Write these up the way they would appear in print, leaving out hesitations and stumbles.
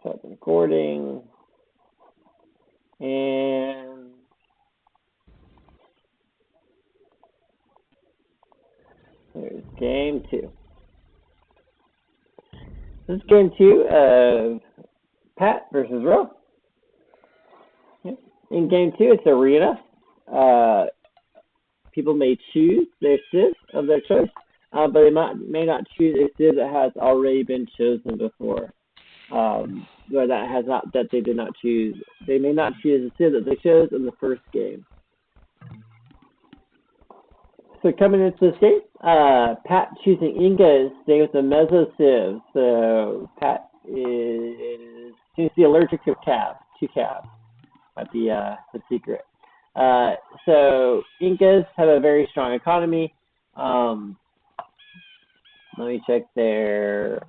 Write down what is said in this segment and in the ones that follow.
Start the recording. And there's game 2. This is game 2 of Pat versus Ro. In game 2, it's arena. People may choose their civ of their choice, but they may not choose a civ that has already been chosen before. Or that they did not choose. They may not choose a civ that they chose in the first game. So coming into this game, Pat choosing Inga is staying with the Mezo So Pat seems to be allergic to Cav. Might be the secret. So Incas have a very strong economy. Let me check there.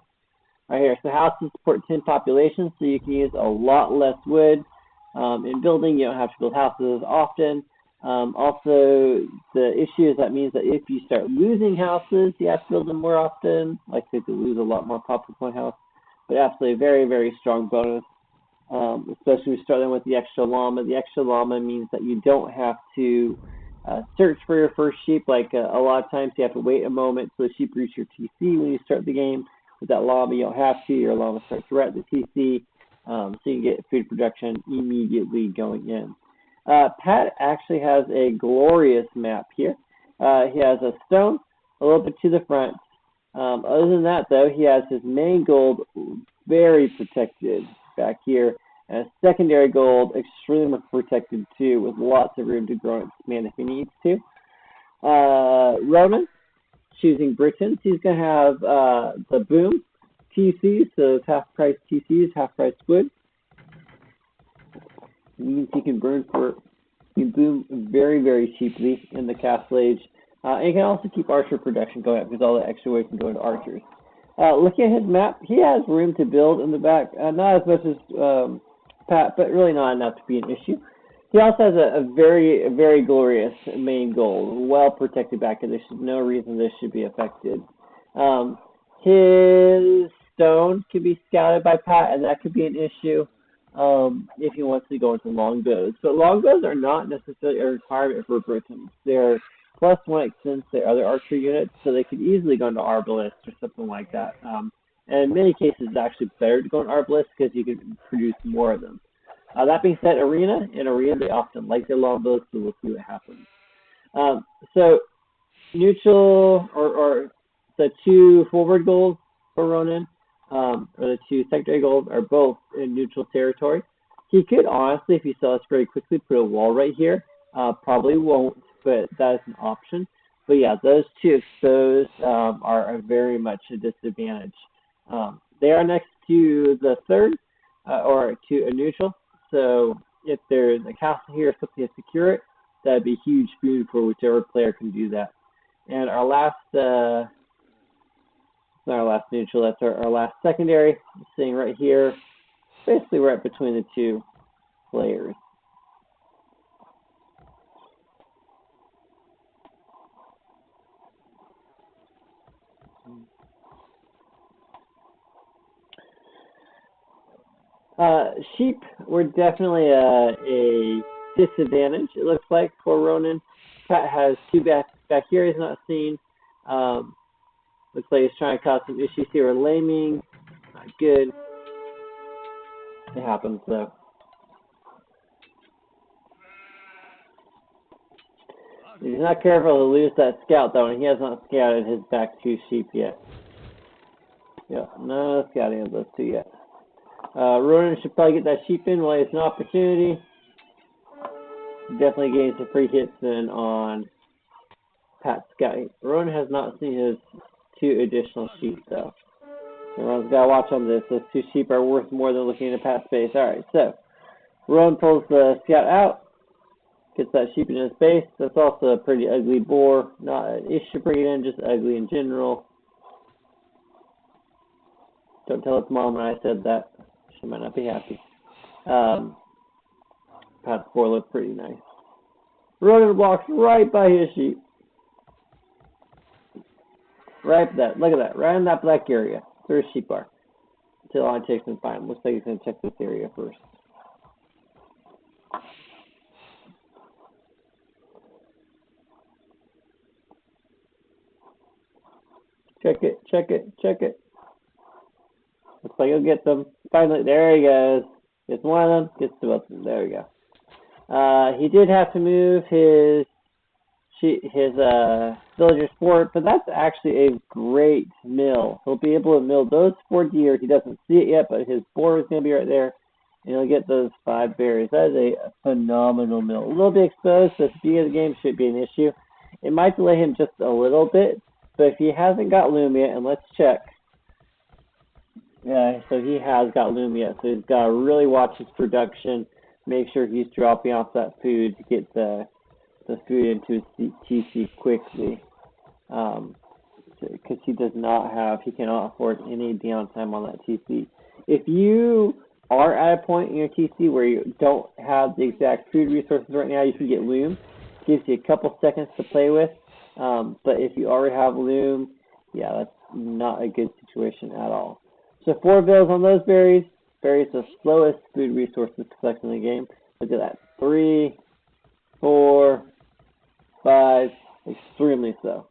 Right here. So houses support 10 populations, so you can use a lot less wood. In building, you don't have to build houses as often. Also, the issue is that means that if you start losing houses, you have to build them more often. Like they could lose a lot more pop for one house. But absolutely a very, very strong bonus. Especially we start them with the extra llama. The extra llama means that you don't have to search for your first sheep. Like a lot of times you have to wait a moment till the sheep reach your TC when you start the game. With that llama, you don't have to. Your llama starts right at the TC, so you can get food production immediately going in. Pat actually has a glorious map here. He has a stone a little bit to the front. Other than that, though, he has his main gold very protected back here, and a secondary gold extremely protected too, with lots of room to grow and expand if he needs to. Ronan, choosing Britain, he's going to have the boom TC, so it's half price TCs, half price wood. It means he can boom very, very cheaply in the castle age. And he can also keep archer production going up because all the extra wood can go into archers. Looking at his map, he has room to build in the back, not as much as Pat, but really not enough to be an issue. He also has a very, very glorious main goal, well protected back, and there's no reason this should be affected. His stone can be scouted by Pat, and that could be an issue if he wants to go into longbows. But longbows are not necessarily a requirement for Britons. They're +1 extends their other archer units, so they could easily go into Arbalest or something like that. And in many cases, it's actually better to go into Arbalest because you can produce more of them. That being said, in arena, they often like their longbows, so we'll see what happens. So neutral or the 2 forward goals for Ronan, or the 2 secondary goals, are both in neutral territory. He could honestly, if he saw this very quickly, put a wall right here. Probably won't, but that is an option. But yeah, those 2 exposed are very much a disadvantage. They are next to the 3rd, or to a neutral. So if there's a castle here or something to secure it, that would be a huge boon for whichever player can do that. And our last, not our last neutral, that's our last secondary, sitting right here, basically right between the 2 players. Sheep were definitely a disadvantage, it looks like, for Ronan. Pat has 2 back here he's not seen. Looks like he's trying to cause some issues here with laming. Not good. It happens, though. He's not careful to lose that scout, though, and he has not scouted his back 2 sheep yet. Yeah, no scouting of those 2 yet. Ronan should probably get that sheep in while he has an opportunity. Definitely getting some free hits in on Pat's scouting. Ronan has not seen his 2 additional sheep, though. So Ronan's got to watch on this. Those 2 sheep are worth more than looking at Pat's base. Alright, so Ronan pulls the scout out, gets that sheep in his base. That's also a pretty ugly boar. Not an issue bringing in, just ugly in general. Don't tell its mom when I said that. She might not be happy. Pat's boar looked pretty nice. Ronan walks right by his sheep. Right at that. Look at that. Right in that black area. Where his sheep are. Still on takes some time. Looks like he's going to check this area first. Check it, check it, check it. Looks like he'll get them. Finally, there he goes. Gets one of them, gets two of them. There we go. He did have to move his villager sport, but that's actually a great mill. He'll be able to mill those 4 deer. He doesn't see it yet, but his boar is going to be right there, and he'll get those 5 berries. That is a phenomenal mill. A little bit exposed, so at the beginning of the game should be an issue. It might delay him just a little bit, but if he hasn't got loom yet, and let's check. Yeah, so he has got loom yet, so he's got to really watch his production, make sure he's dropping off that food to get the food into his TC quickly, because he cannot afford any downtime on that TC. If you are at a point in your TC where you don't have the exact food resources right now, you should get loom. It gives you a couple seconds to play with, but if you already have loom, yeah, that's not a good situation at all. So 4 bills on those berries. Berries the slowest food resources to collect in the game. Look at that. 3, 4, 5, extremely slow.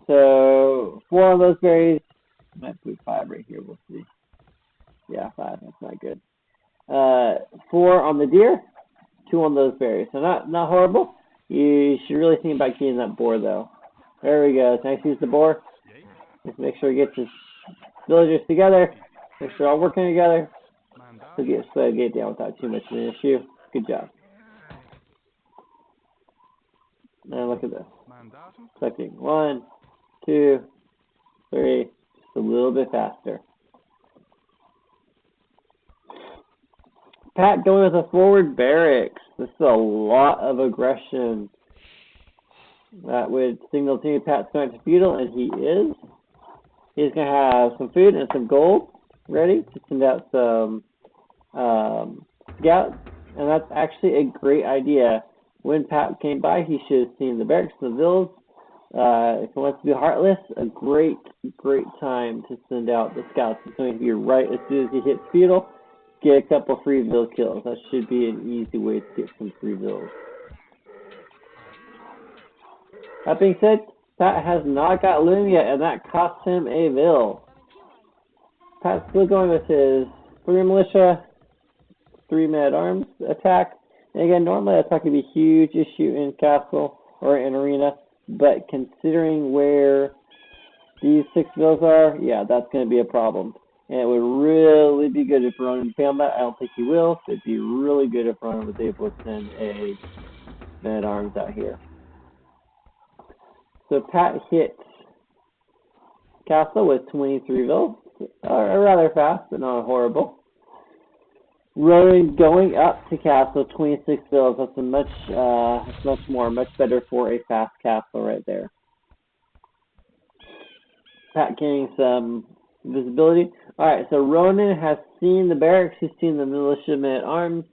So 4 of those berries. I might put 5 right here. We'll see. Yeah, 5. That's not good. 4 on the deer. 2 on those berries. So not horrible. You should really think about getting that boar though. There we go. Nice to use the boar. Just make sure he gets his villagers together. Make sure they're all working together. So get down without too much of an issue. Good job. Now look at this. Collecting 1, 2, 3. Just a little bit faster. Pat going with a forward barracks. This is a lot of aggression. That would signal to me Pat's going to feudal, and he is. He's going to have some food and some gold ready to send out some scouts. And that's actually a great idea. When Pat came by, he should have seen the barracks and the villas. If he wants to be heartless, a great time to send out the scouts. It's going to be right as soon as he hits feudal. Get a couple free vill kills. That should be an easy way to get some free vills. That being said, Pat has not got loom yet, and that cost him a vill. Pat's still going with his 3 militia, 3 men-at-arms attack. And again, normally that's not going to be a huge issue in Castle or in Arena, but considering where these 6 vills are, yeah, that's going to be a problem. And it would really be good if Ronan found that. I don't think he will. It'd be really good if Ronan was able to send a man-at-arms out here. So Pat hit Castle with 23 vills. Rather fast, but not horrible. Ronan going up to Castle, 26 vills. That's much better for a fast Castle right there. Pat getting some visibility. Alright, so Ronan has seen the barracks. He's seen the militia men-at-arms.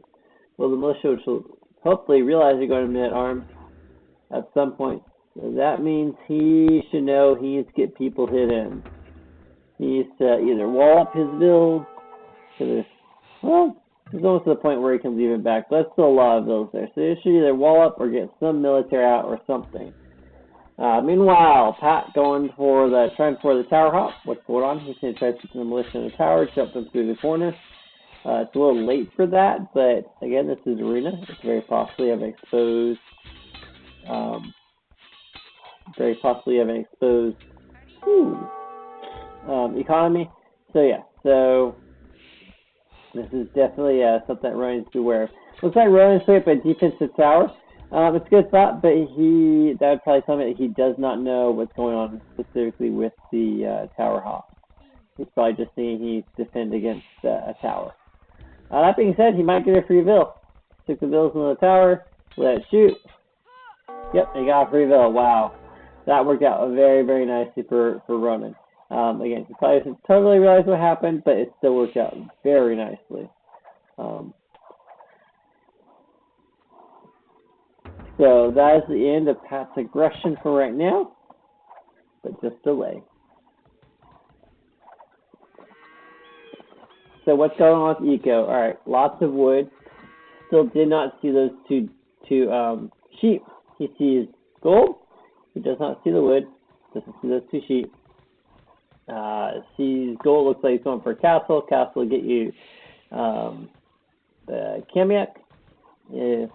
Well, the militia will hopefully realize they're going to men-at-arms at some point. So that means he should know he needs to get people hit in. He needs to either wall up his build, there's almost to the point where he can leave it back, but that's still a lot of builds there. So he should either wall up or get some military out or something. Meanwhile, Pat trying for the tower hop. What's going on? He's going to try to put the militia in the tower, jump them through the corner. It's a little late for that, but again, this is Arena. It's very possibly have an exposed economy. So yeah, so this is definitely something that Ronan needs to be aware of. Looks like Ronan's straight up a defensive tower. It's a good spot, but that would probably tell me that he does not know what's going on specifically with the tower hop. He's probably just saying he needs to defend against a tower. That being said, he might get a free vill. Took the vills into the tower, let it shoot. Yep, he got a free vill. Wow. That worked out very, very nicely for Ronan. Again, he probably doesn't totally realize what happened, but it still worked out very nicely. So that is the end of Pat's aggression for right now, but just delay. So what's going on with Eco? All right, lots of wood. Still did not see those two sheep. He sees gold. He does not see the wood. Doesn't see those 2 sheep. Sees gold. Looks like he's going for a castle. Castle will get you the Kamiak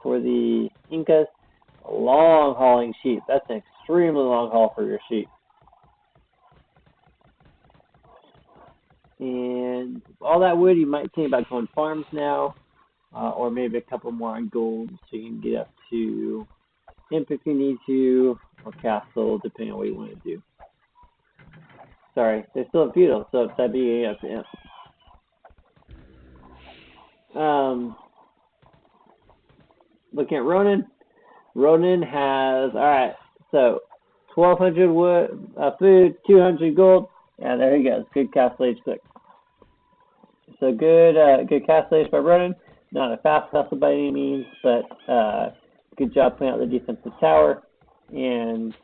for the Incas. Long hauling sheep. That's an extremely long haul for your sheep. And all that wood, you might think about going farms now, or maybe a couple more on gold, so you can get up to imp if you need to, or castle, depending on what you want to do. Sorry, they're still feudal, so it's being up to imp. Looking at Ronan. Ronan has, all right, so 1,200 wood, food, 200 gold. Yeah, there he goes. Good castle age 6. So good castle age by Ronan. Not a fast castle by any means, but good job playing out the defensive tower and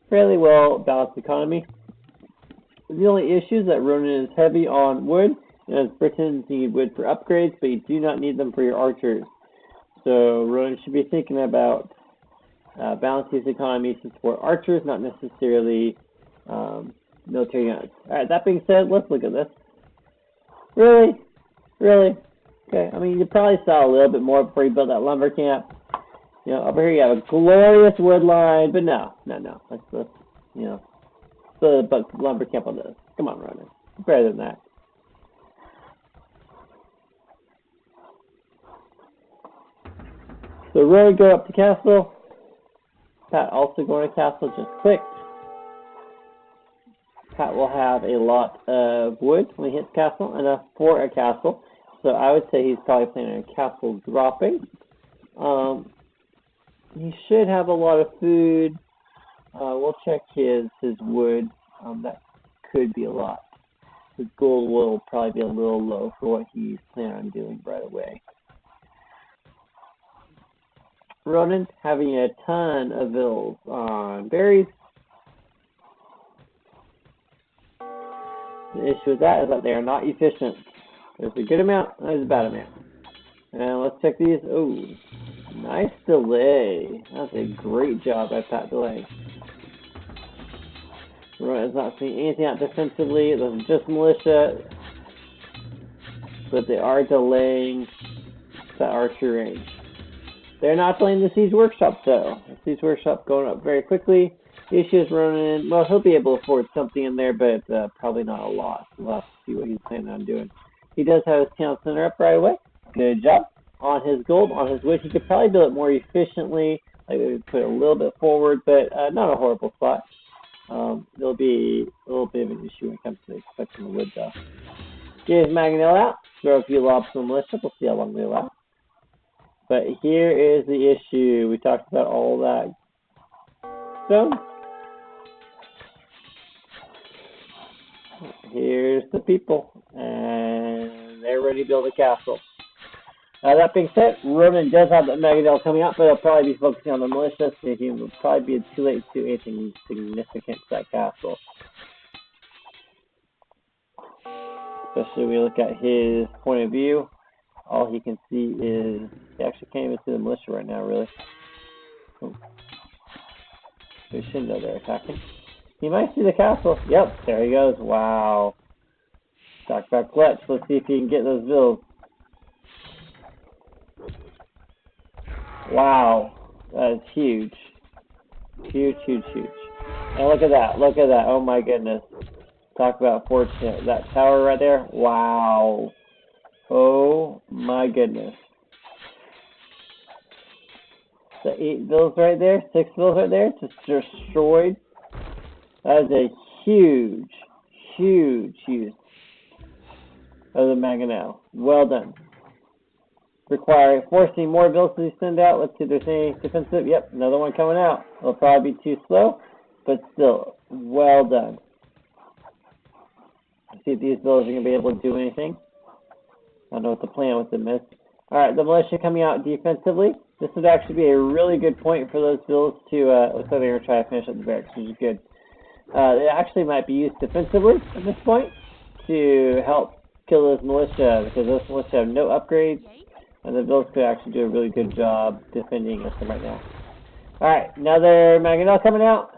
fairly well balanced economy. The only issue is that Ronan is heavy on wood, and Britons need wood for upgrades, but you do not need them for your archers. So Ronan should be thinking about balancing his economy to support archers, not necessarily military units. Alright, that being said, let's look at this. Really? Really? Okay, I mean, you probably saw a little bit more before you built that lumber camp. You know, over here you have a glorious wood line, but no. Let's you know, put a lumber camp on this. Come on, Ronan. Better than that. So Ronan go up to castle. Pat also going to castle, just clicked. Pat will have a lot of wood when he hits castle, enough for a castle. So I would say he's probably planning on a castle dropping. He should have a lot of food. We'll check his wood. That could be a lot. His gold will probably be a little low for what he's planning on doing right away. Ronan having a ton of vills on berries. The issue with that is that they are not efficient. There's a good amount, there's a bad amount. And let's check these. Oh, nice delay. That's a great job by Pat delaying. Ronan's not seeing anything out defensively. It's just militia. But they are delaying the archer range. They're not delaying the siege workshop though. The siege workshop going up very quickly. The issue is Ronan, well, he'll be able to afford something in there, but probably not a lot. We'll have to see what he's planning on doing. He does have his town center up right away. Good job. On his gold, on his wood, he could probably build it more efficiently. Like we would put it a little bit forward, but not a horrible spot. There'll be a little bit of an issue when it comes to expecting the wood though. Get his mangonel out. Throw a few lobs to the militia. We'll see how long they last. But here is the issue. We talked about all that stone. Here's the people, and they're ready to build a castle. That being said, Ronan does have that mangonel coming out, but he'll probably be focusing on the militia, so he will probably be too late to do anything significant to that castle. Especially when we look at his point of view. All he can see is, he actually can't even see the militia right now, really. Oh. We shouldn't know they're attacking. He might see the castle. Yep, there he goes. Wow. Talk about clutch. Let's see if he can get those bills. Wow. That is huge. Huge. And look at that. Look at that. Oh my goodness. Talk about fortunate. That tower right there. Wow. Oh my goodness. The 8 bills right there, 6 bills right there, just destroyed. That is a huge use of the mangonel. Well done. Forcing more bills to send out. Let's see if there's any defensive. Yep, another one coming out. It'll probably be too slow, but still, well done. Let's see if these bills are going to be able to do anything. I don't know what the plan with them is. Alright, the militia coming out defensively. This would actually be a really good point for those bills to, looks like they're going to try to finish up the barracks, which is good. It actually might be used defensively at this point to help kill those militia, because those militia have no upgrades, and the Bills could actually do a really good job defending us right now. Alright, another Mangonel coming out.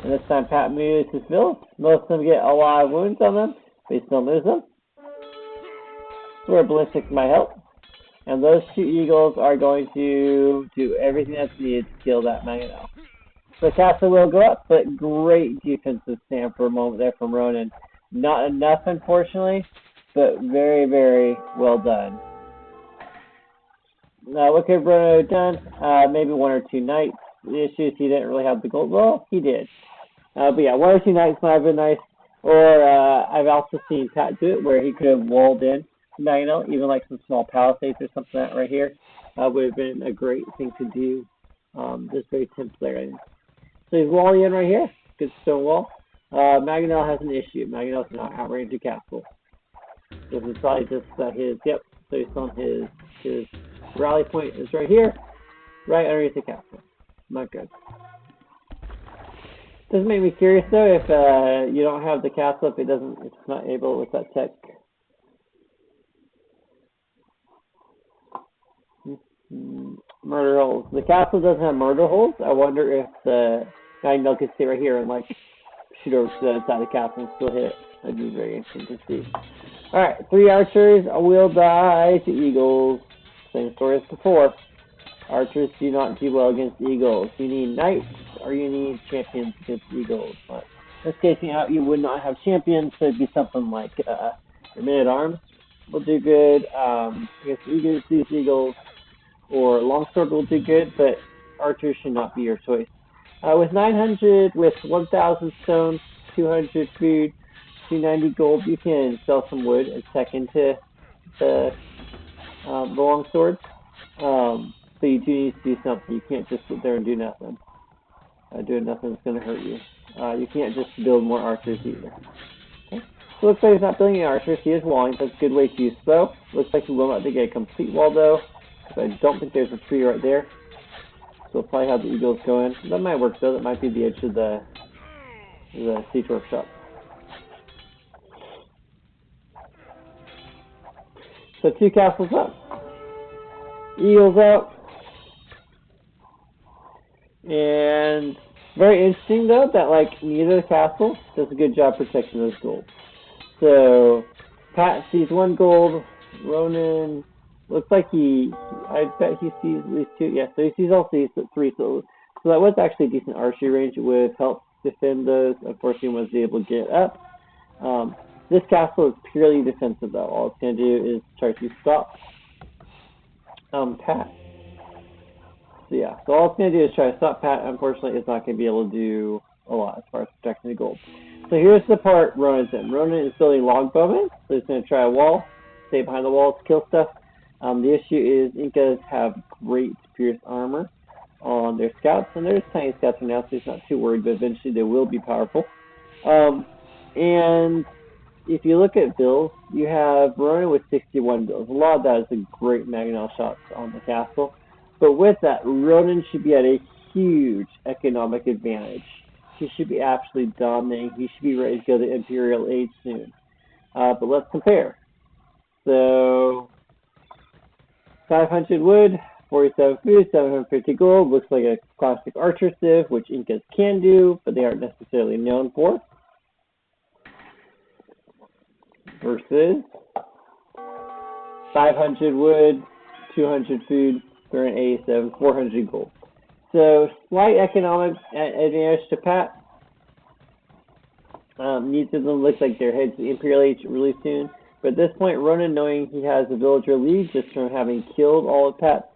And this time Pat moves his Bills. Most of them get a lot of wounds on them, but he still moves them. Where ballistics might help. And those two Eagles are going to do everything that's needed to kill that Mangonel. So castle will go up, but great defensive stand for a moment there from Ronan. Not enough, unfortunately, but very, very well done. Now, what could Ronan have done? Maybe one or two knights. The issue is he didn't really have the gold. Well, he did. But yeah, one or two knights might have been nice. Or I've also seen Pat do it where he could have walled in Mangonel, even like some small palisades or something like that right here. Would have been a great thing to do. This very template right now. So he's walling in right here. Good stone wall. Mangonel has an issue. Mangonel cannot outrange the castle. So it's probably just his, yep. So he's on his rally point is right here, right underneath the castle. Not good. Doesn't make me curious though if you don't have the castle, if it's not able with that tech. Murder holes. The castle doesn't have murder holes. I wonder if the Mangonel can stay right here and like shoot over to the side of the castle and still hit it. That'd be very interesting to see. Alright, 3 archers will die to eagles. Same story as before. Archers do not do well against eagles. You need knights or you need champions against eagles. But in this case, you would not have champions, so it'd be something like your men-at-arms will do good against these eagles, or longsword will do good, but archers should not be your choice. With 900, with 1,000 stone, 200 food, 290 gold, you can sell some wood and tech into the longsword. So you do need to do something. You can't just sit there and do nothing. Doing nothing is going to hurt you. You can't just build more archers either. Okay. So looks like he's not building any archers. He is walling. That's a good way to use slow. Looks like he will not get a complete wall though. I don't think there's a tree right there. So we'll probably have the eagles go in. That might work though. That might be the edge of the siege workshop. So 2 castles up. Eagles out. And very interesting though that like neither the castle does a good job protecting those gold. So Pat sees 1 gold. Ronan looks like I bet he sees at least 2. Yeah, so he sees all 3. So that was actually a decent archery range. It would have helped defend those. Unfortunately, he wasn't able to get up. This castle is purely defensive though. All it's going to do is try to stop Pat. So yeah, so all it's going to do is try to stop Pat. Unfortunately, it's not going to be able to do a lot as far as protecting the gold. So here's the part Ronan's in. Ronan is building longbowmen, so he's going to try a wall, stay behind the wall to kill stuff. The issue is Incas have great pierce armor on their scouts, and there's tiny scouts right now, so he's not too worried, but eventually they will be powerful. And if you look at bills, you have Ronan with 61 bills. A lot of that is a great Mangonel shots on the castle. But with that, Ronan should be at a huge economic advantage. He should be absolutely dominating. He should be ready to go to Imperial Age soon. But let's compare. So, 500 wood, 47 food, 750 gold. Looks like a classic archer civ, which Incas can do, but they aren't necessarily known for. Versus 500 wood, 200 food, 387, 400 gold. So slight economic advantage to Pat. Neither of them looks like they're headed to the Imperial Age really soon. But at this point, Ronan, knowing he has a villager lead just from having killed all of Pat,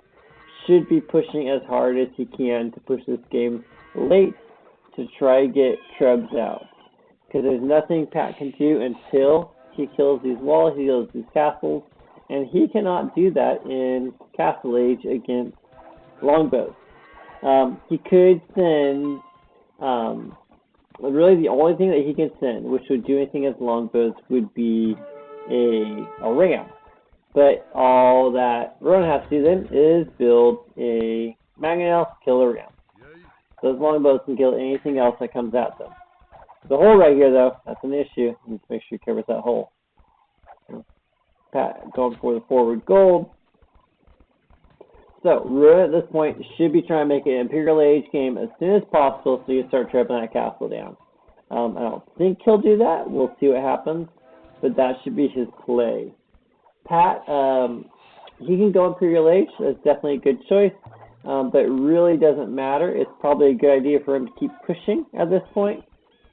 should be pushing as hard as he can to push this game late to try to get Trebs out. Because there's nothing Pat can do until he kills these walls, he kills these castles, and he cannot do that in Castle Age against longbows. He could send, really the only thing that he can send, which would do anything against longbows, would be a ram. But all that Ronan has to do then is build a Mangonel, kill a ram. Those longbows can kill anything else that comes at them. The hole right here, though, that's an issue. You need to make sure you cover that hole. Pat going for the forward gold. So, Ronan at this point should be trying to make an Imperial Age game as soon as possible so you can start trapping that castle down. I don't think he'll do that. We'll see what happens. But that should be his play. Pat, he can go Imperial Age. That's definitely a good choice. But it really doesn't matter. It's probably a good idea for him to keep pushing at this point.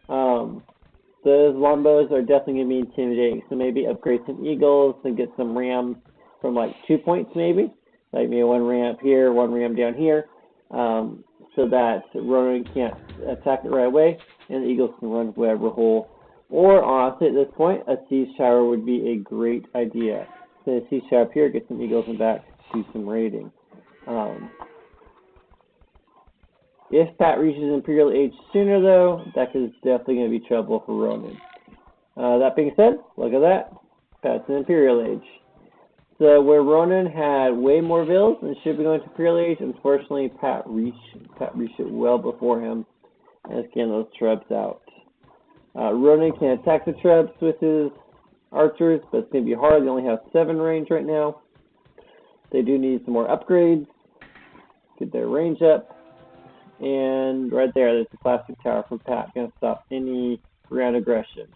Those longbows are definitely going to be intimidating. So maybe upgrade some eagles and get some rams from like 2 points maybe. Like maybe one ram up here, one ram down here. So that Ronan can't attack it right away. And the eagles can run whatever hole. Or honestly at this point, a siege tower would be a great idea. So a siege tower up here, get some eagles in back, do some raiding. If Pat reaches Imperial Age sooner, though, that is definitely going to be trouble for Ronan. That being said, look at that. Pat's in Imperial Age. So where Ronan had way more villas and should be going to Imperial Age, unfortunately, Pat reached it well before him. And let's get those trebs out. Ronan can attack the trebs with his archers, but it's going to be hard. They only have 7 range right now. They do need some more upgrades. Get their range up. And right there's the classic tower from Pat. Going to stop any ground aggression.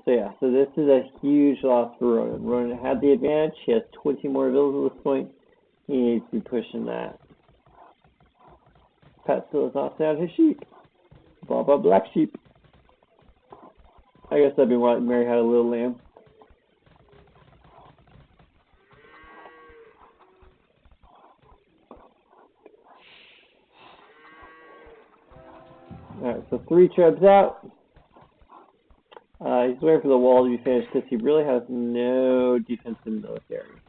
So yeah, so this is a huge loss for Ronan. Ronan had the advantage. He has 20 more villas at this point. He needs to be pushing that. Pat still has not found his sheep. Blah, blah, black sheep. I guess that'd be why Mary had a little lamb. Alright, so 3 trebs out. He's waiting for the wall to be finished because he really has no defensive military.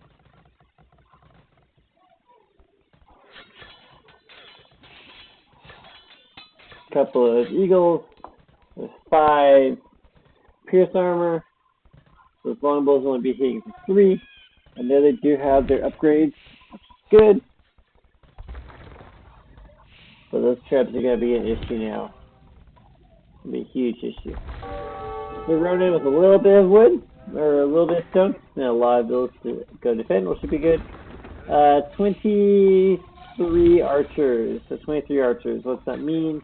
Couple of eagles. There's 5 pierce armor. Those longbows will only be hitting for 3. And there they do have their upgrades. Good. So those traps are going to be an issue now. It's going to be a huge issue. So Ronan with a little bit of wood, or a little bit of stone, and a lot of those to go defend, which should be good. 23 archers. So 23 archers. What's that mean?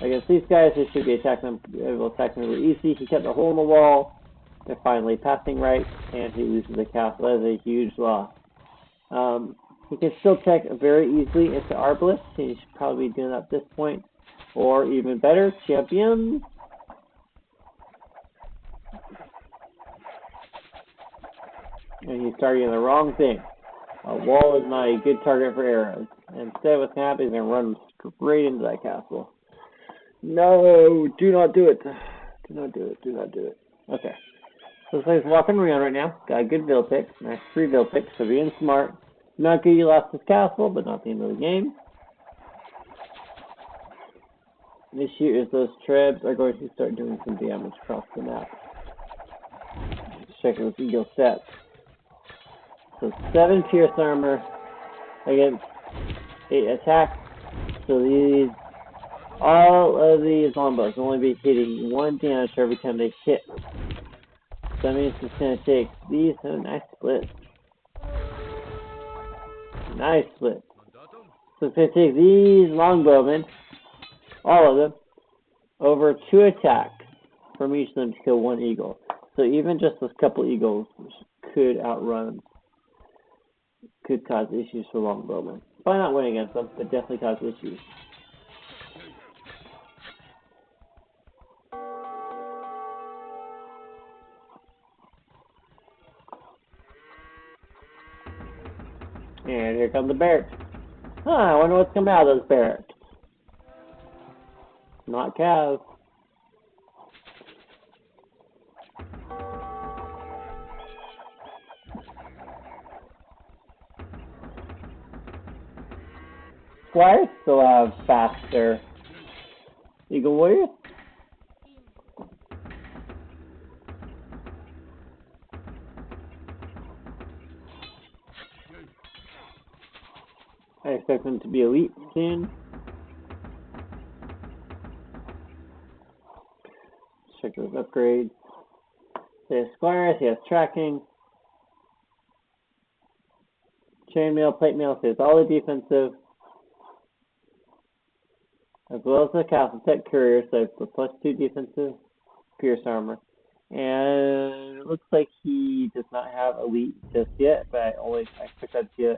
Against these guys, they should be attacking them. Able to attack them really easy. He kept the hole in the wall. They're finally passing right, and he loses the castle. That is a huge loss. He can still tech very easily into Arbalest. He should probably be doing that at this point. Or even better, champions. And he's targeting the wrong thing. A wall is not a good target for arrows. Instead, what's going to happen is going to run straight into that castle. No, do not do it. Do not do it. Do not do it. Okay. So this guy's walking around right now. Got a good vill pick. Nice 3 vill picks, so being smart. Not good you lost this castle, but not the end of the game. The issue is those trebs are going to start doing some damage across the map. Check those eagle sets. So 7 pierce armor against 8 attack. So these, all of these longbows will only be hitting 1 damage every time they hit. So that means it's going to take these, nice split. Nice split. So it's going to take these longbowmen, all of them, over 2 attacks from each of them to kill 1 eagle. So even just those couple eagles could outrun, could cause issues for longbowmen. Probably not winning against them, but definitely cause issues. And here come the barracks. I wonder what's coming out of those barracks. Not Cav. Squires still have faster Eagle Warriors. I expect them to be elite soon. So upgrades. He has squires, he has tracking. Chainmail, plate mail, so it's all the defensive. As well as the castle tech courier, so the +2 defensive pierce armor. And it looks like he does not have elite just yet, but I expect that to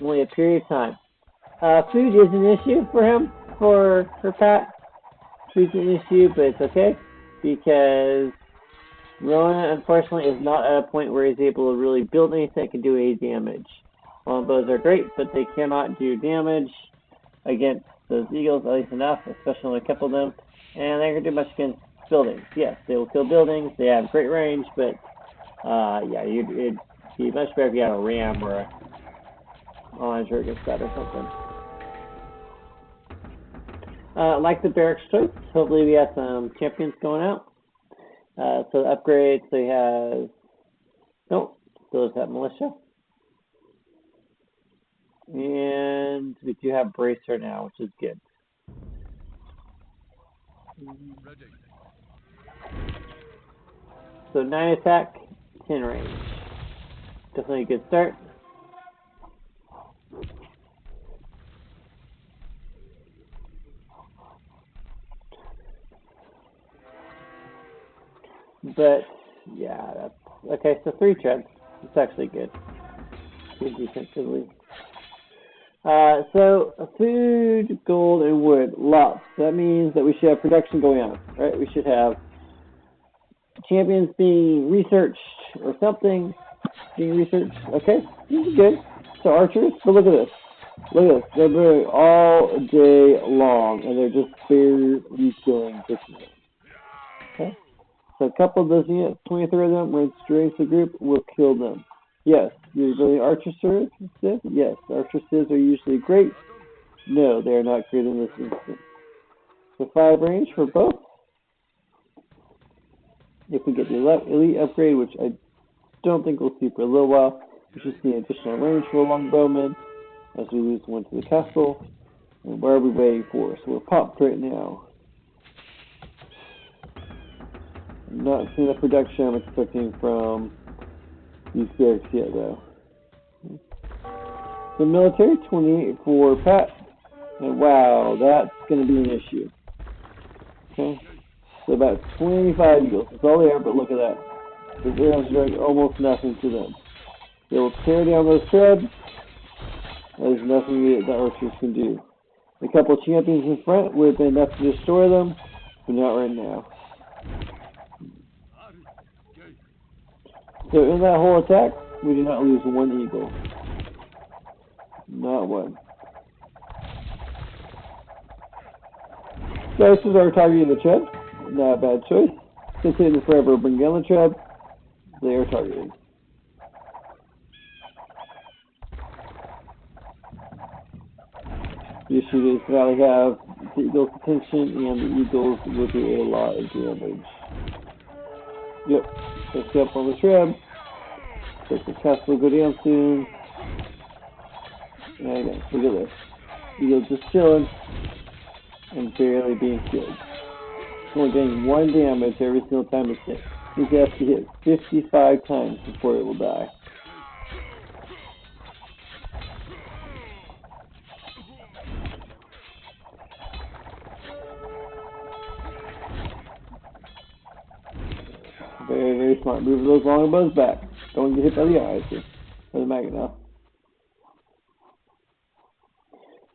only a period of time. Food is an issue for him, for Pat. Food's an issue, but it's okay because Ronan, unfortunately, is not at a point where he's able to really build anything that can do any damage. Longbows are great, but they cannot do damage against those eagles, at least enough, especially when a couple of them. And they can do much against buildings. Yes, they will kill buildings. They have great range, but yeah, it'd be much better if you had a ram or a onager against that or something. Like the barracks choice, hopefully we have some champions going out. So upgrades, so he has, nope, still has that militia. And we do have bracer now, which is good. So 9 attack, 10 range. Definitely a good start. But yeah, that's okay. So 3 treads. It's actually good. Good defensively. So food, gold, and wood, lots. That means that we should have production going on, right? We should have champions being researched or something being researched. Okay, this is good. So archers, but look at this. Look at this. They're burning all day long, and they're just barely killing victims. Okay. So a couple of those units, 23 of them, when straight the group, will kill them. Yes. You're really archer civs? Yes. Archer civs are usually great. No, they are not great in this instance. So 5 range for both. If we get the elite upgrade, which I don't think we'll see for a little while, we should see additional range for longbowmen as we lose one to the castle. And where are we waiting for? So we're popped right now. I'm not seeing the production I'm expecting from these barracks yet, though. The military, 28 for Pat. And wow, that's going to be an issue. Okay. So about 25 eagles. It's all there, but look at that. The arrows are doing almost nothing to them. They will tear down those treads. There's nothing the archers can do. A couple of champions in front would have been enough to destroy them, but not right now. So in that whole attack, we did not lose 1 eagle. Not one. So this is our targeting the tread. Not a bad choice. Since it is forever bring down the tread, they are targeting. The issue is that I have the eagle's attention, and the eagles will do a lot of damage. Yep, let's get up on the tread. Let the castle go down soon. And again, look at this. Eagle's just chilling and barely being killed. Only getting 1 damage every single time it's hit. He has to hit 55 times before it will die. Very, very smart. Move those longbows back. Don't get hit by the eyes here. Or the maggot now.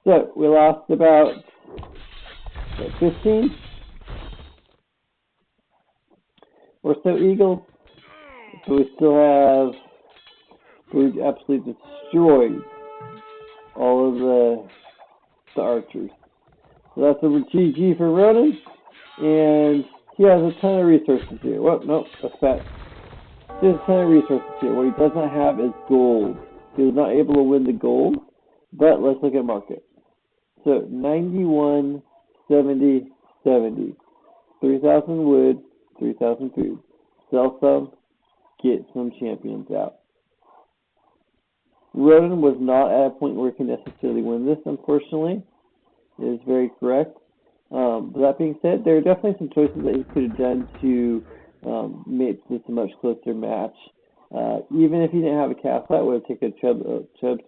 So, we lost about 15 or so eagles. So we still have, we've absolutely destroyed all of the archers. So that's a GG for Ronan. And he has a ton of resources here. Well, nope, that's bad. He has a ton of resources here. What he does not have is gold. He was not able to win the gold. But let's look at market. So 91, 70, 70. 3,000 wood, 3,000 food. Sell some, get some champions out. Ronan was not at a point where he can necessarily win this, unfortunately. It is very correct. But that being said, there are definitely some choices that he could have done to make this a much closer match. Even if he didn't have a castle, that would have taken Chubbs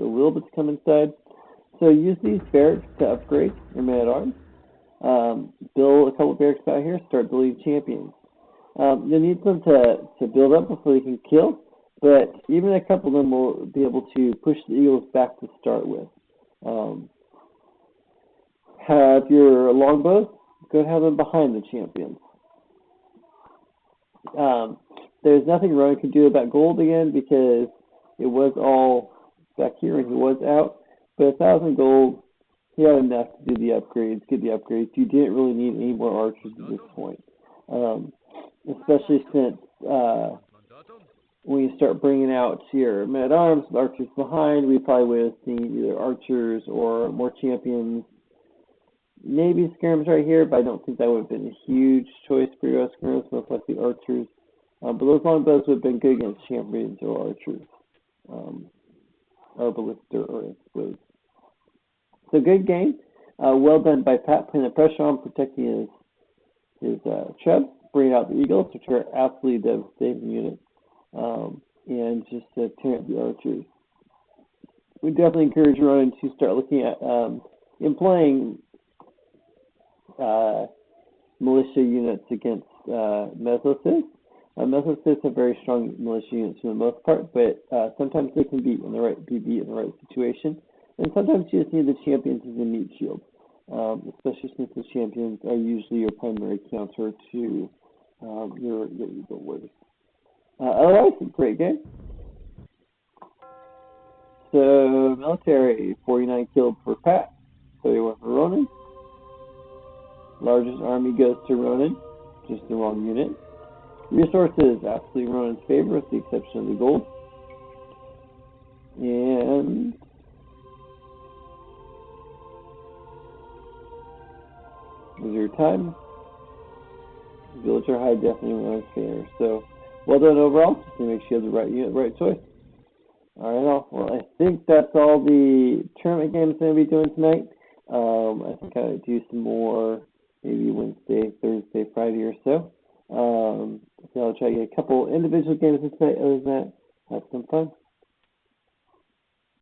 a little bit to come inside. So use these barracks to upgrade your man-at-arms. Build a couple of barracks out here, start building champions. You'll need them to build up before they can kill, but even a couple of them will be able to push the eagles back to start with. Have your longbows, go have them behind the champions. There's nothing Ronan can do about gold again because it was all back here and he was out. But 1,000 gold, he had enough to do the upgrades, get the upgrades. You didn't really need any more archers at this point. Especially since when you start bringing out your men-at-arms, archers behind, we probably would have seen either archers or more champions. Maybe skirms right here, but I don't think that would have been a huge choice for your skirms, most likely archers. But those longbows would have been good against champions or archers. Or ballista or explodes. So good game. Well done by Pat, putting the pressure on, protecting his Chubbs, bringing out the eagles, which are absolutely devastating units, and just tearing up the archers. We definitely encourage Ronan to start looking at employing militia units against MezoCav. MezoCav have very strong militia units for the most part, but sometimes they can be beat in the right situation, and sometimes you just need the champions as a meat shield, especially since the champions are usually your primary counter to your eagle warriors. Otherwise, great game. So military, 49 killed for Pat, 31 for Ronan. Largest army goes to Ronan, just the wrong unit. Resources, absolutely Ronan's favor, with the exception of the gold. And is your time? Villager high, definitely Ronan's favor. So well done overall. Just to make sure you have the right unit, right choice. All right, well, I think that's all the tournament games I'm going to be doing tonight. I think I'll do some more maybe Wednesday, Thursday, Friday or so. So I'll try to get a couple individual games tonight. Other than that, have some fun.